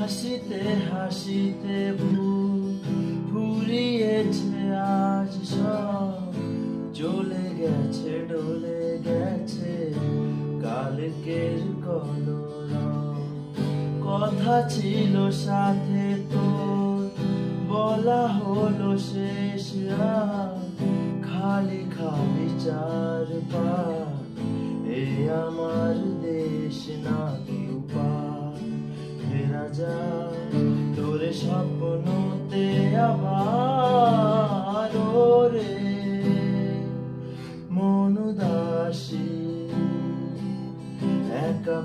হাসিতে হাসিতে ফুরিয়েছে আজ সব, চলে গেছে ডলে গেছে কালকের কলরব। কথা ছিল সাথে তোর, বলা হলো শেষ রাত, খালি খালি চারপাশ, এই আমার দেশ নাকি উপায়। ফেরা যায় তোর স্বপ্নতে আবার রে মন উদাসী একা